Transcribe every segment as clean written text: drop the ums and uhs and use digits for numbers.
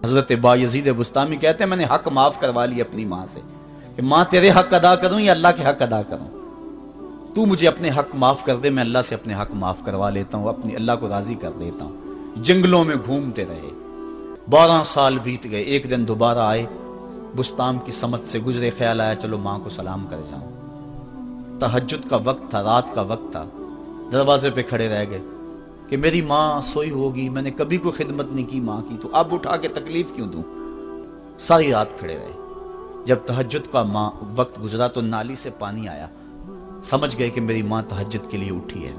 حضرت بایزید بستامی کہتے ہیں میں نے حق معاف کروا لی اپنی ماں سے کہ ماں تیرے حق ادا کروں یا اللہ کے حق ادا کروں، تو مجھے اپنے حق معاف کر دے، میں اللہ سے اپنے حق معاف کروا لیتا ہوں، اپنی اللہ کو راضی کر لیتا ہوں۔ جنگلوں میں گھومتے رہے، 12 سال بیت گئے، ایک دن دوبارہ آئے، بستام کی سمت سے گزرے، خیال آیا چلو ماں کو سلام کر جاؤں۔ تہجد کا وقت تھا، رات کا وقت تھا، دروازے پہ کھڑے رہ گئے کہ میری ماں سوئی ہوگی، میں نے کبھی کوئی خدمت نہیں کی ماں کی، تو اب اٹھا کے تکلیف کیوں دوں؟ ساری رات کھڑے رہے۔ جب تہجد کا وقت گزرا تو نالی سے پانی آیا، سمجھ گئے کہ میری ماں تہجد کے لیے اٹھی ہے،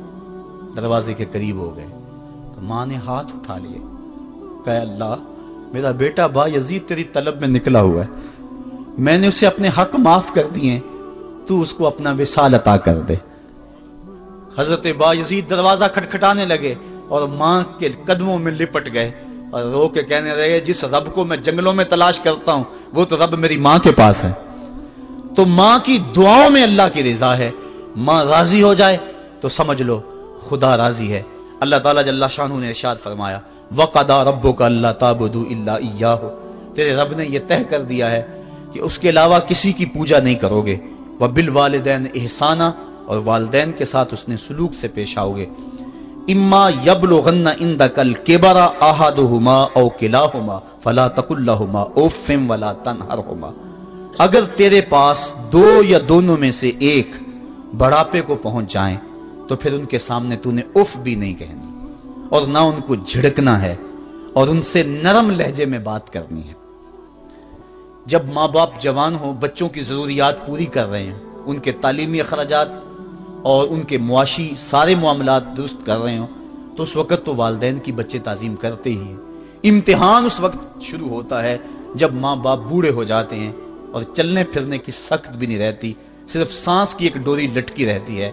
دروازے کے قریب ہو گئے تو ماں نے ہاتھ اٹھا لیے، کہا اللہ میرا بیٹا بایزید تیری طلب میں نکلا ہوا ہے، میں نے اسے اپنے حق معاف کر دیے، تو اس کو اپنا وصال عطا کر دے۔ حضرت بایزید دروازہ کھٹکھٹانے لگے اور ماں کے قدموں میں لپٹ گئے اور رو کے کہنے لگے جس رب کو میں جنگلوں میں تلاش کرتا ہوں وہ تو رب میری ماں کے پاس ہے۔ تو ماں کی دعاؤں میں اللہ کی رضا ہے، ماں راضی ہو جائے تو سمجھ لو خدا راضی ہے۔ اللہ تعالیٰ جل شانہ نے ارشاد فرمایا وَقَضَىٰ رَبُّكَ أَلَّا تَعْبُدُوا إِلَّا إِيَّاهُ، تیرے رب نے یہ طے کر دیا ہے کہ اس کے علاوہ کسی کی پوجا نہیں کرو گے، وَبِالْوَالِدَيْنِ إِحْسَانًا، اور والدین کے ساتھ اس نے سلوک سے پیش آؤ گے۔ اما یبلغن عندک الکبر احدہما او کلاہما فلا تقل لہما اف ولا تنہرہما، اگر تیرے پاس دو یا دونوں میں سے ایک بڑھاپے کو پہنچ جائیں تو پھر ان کے سامنے تو نے اف بھی نہیں کہنی اور نہ ان کو جھڑکنا ہے اور ان سے نرم لہجے میں بات کرنی ہے۔ جب ماں باپ جوان ہوں، بچوں کی ضروریات پوری کر رہے ہیں، ان کے تعلیمی اخراجات اور ان کے معاشی سارے معاملات درست کر رہے ہوں، تو اس وقت تو والدین کی بچے تعظیم کرتے ہی ہیں۔ امتحان اس وقت شروع ہوتا ہے جب ماں باپ بوڑھے ہو جاتے ہیں اور چلنے پھرنے کی سخت بھی نہیں رہتی، صرف سانس کی ایک ڈوری لٹکی رہتی ہے،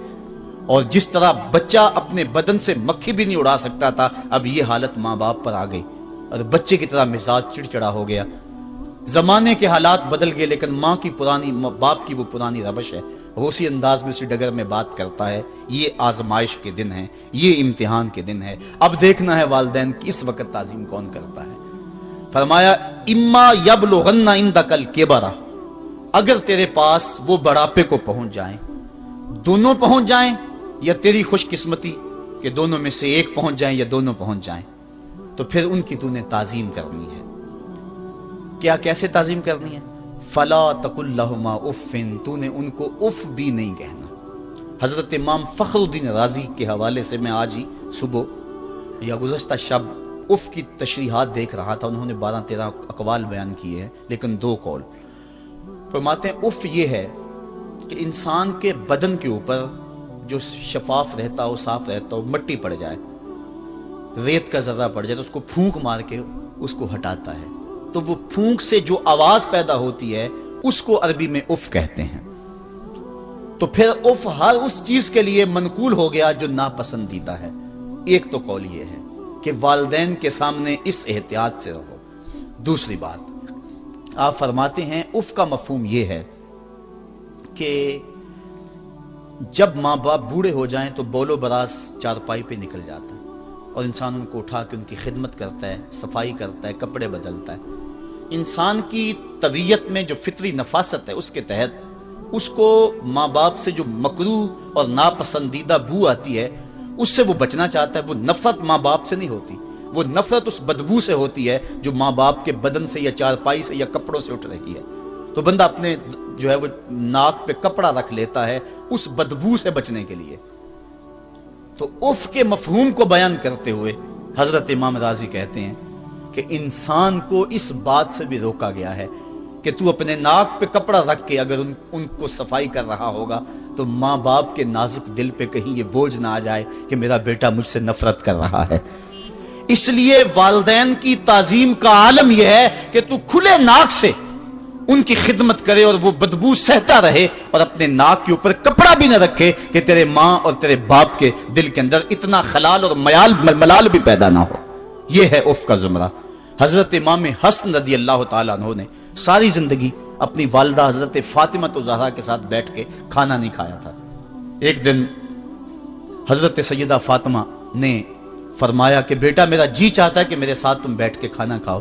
اور جس طرح بچہ اپنے بدن سے مکھی بھی نہیں اڑا سکتا تھا، اب یہ حالت ماں باپ پر آ گئی اور بچے کی طرح مزاج چڑچڑا ہو گیا۔ زمانے کے حالات بدل گئے لیکن ماں کی پرانی، باپ کی وہ پرانی روش ہے، وہ اسی انداز میں اسی ڈگر میں بات کرتا ہے۔ یہ آزمائش کے دن ہیں، یہ امتحان کے دن ہے، اب دیکھنا ہے والدین کی اس وقت تعظیم کون کرتا ہے۔ فرمایا اما یبلغن عندک الکبر، اگر تیرے پاس وہ بڑھاپے کو پہنچ جائیں، دونوں پہنچ جائیں یا تیری خوش قسمتی کہ دونوں میں سے ایک پہنچ جائیں یا دونوں پہنچ جائیں، تو پھر ان کی تو نے تعظیم کرنی ہے۔ کیا کیسے تعظیم کرنی ہے؟ فلا تقل لہما اف، تو نے ان کو اف بھی نہیں کہنا۔ حضرت امام فخر الدین رازی کے حوالے سے میں آج ہی صبح یا گزشتہ شب اف کی تشریحات دیکھ رہا تھا، انہوں نے 12-13 اقوال بیان کیے ہیں لیکن 2 قول فرماتے ہیں۔ اف یہ ہے کہ انسان کے بدن کے اوپر جو شفاف رہتا ہو، صاف رہتا ہو، مٹی پڑ جائے، ریت کا ذرہ پڑ جائے تو اس کو پھونک مار کے اس کو ہٹاتا ہے، تو وہ پھونک سے جو آواز پیدا ہوتی ہے اس کو عربی میں اف کہتے ہیں۔ تو پھر اف ہر اس چیز کے لیے منقول ہو گیا جو ناپسندیدہ ہے۔ ایک تو قول یہ ہے کہ والدین کے سامنے اس احتیاط سے رہو۔ دوسری بات آپ فرماتے ہیں اف کا مفہوم یہ ہے کہ جب ماں باپ بوڑھے ہو جائیں تو بول و براز چارپائی پہ نکل جاتا ہے اور انسان ان کو اٹھا کے ان کی خدمت کرتا ہے، صفائی کرتا ہے، کپڑے بدلتا ہے۔ انسان کی طبیعت میں جو فطری نفاست ہے اس کے تحت اس کو ماں باپ سے جو مکروہ اور ناپسندیدہ بو آتی ہے اس سے وہ بچنا چاہتا ہے۔ وہ نفرت ماں باپ سے نہیں ہوتی، وہ نفرت اس بدبو سے ہوتی ہے جو ماں باپ کے بدن سے یا چارپائی سے یا کپڑوں سے اٹھ رہی ہے۔ تو بندہ اپنے جو ہے وہ ناک پہ کپڑا رکھ لیتا ہے اس بدبو سے بچنے کے لیے۔ تو اف کے مفہوم کو بیان کرتے ہوئے حضرت امام رازی کہتے ہیں کہ انسان کو اس بات سے بھی روکا گیا ہے کہ تو اپنے ناک پہ کپڑا رکھ کے اگر ان کو صفائی کر رہا ہوگا تو ماں باپ کے نازک دل پہ کہیں یہ بوجھ نہ آ جائے کہ میرا بیٹا مجھ سے نفرت کر رہا ہے۔ اس لیے والدین کی تعظیم کا عالم یہ ہے کہ تو کھلے ناک سے ان کی خدمت کرے اور وہ بدبو سہتا رہے اور اپنے ناک کے اوپر کپڑا بھی نہ رکھے کہ تیرے ماں اور تیرے باپ کے دل کے اندر اتنا خلال اور ملال بھی پیدا نہ ہو۔ یہ ہے اف کا زمرہ۔ حضرت امام حسن رضی اللہ تعالیٰ عنہ نے ساری زندگی اپنی والدہ حضرت فاطمہ زہرا کے ساتھ بیٹھ کے کھانا نہیں کھایا تھا۔ ایک دن حضرت سیدہ فاطمہ نے فرمایا کہ بیٹا میرا جی چاہتا ہے کہ میرے ساتھ تم بیٹھ کے کھانا کھاؤ،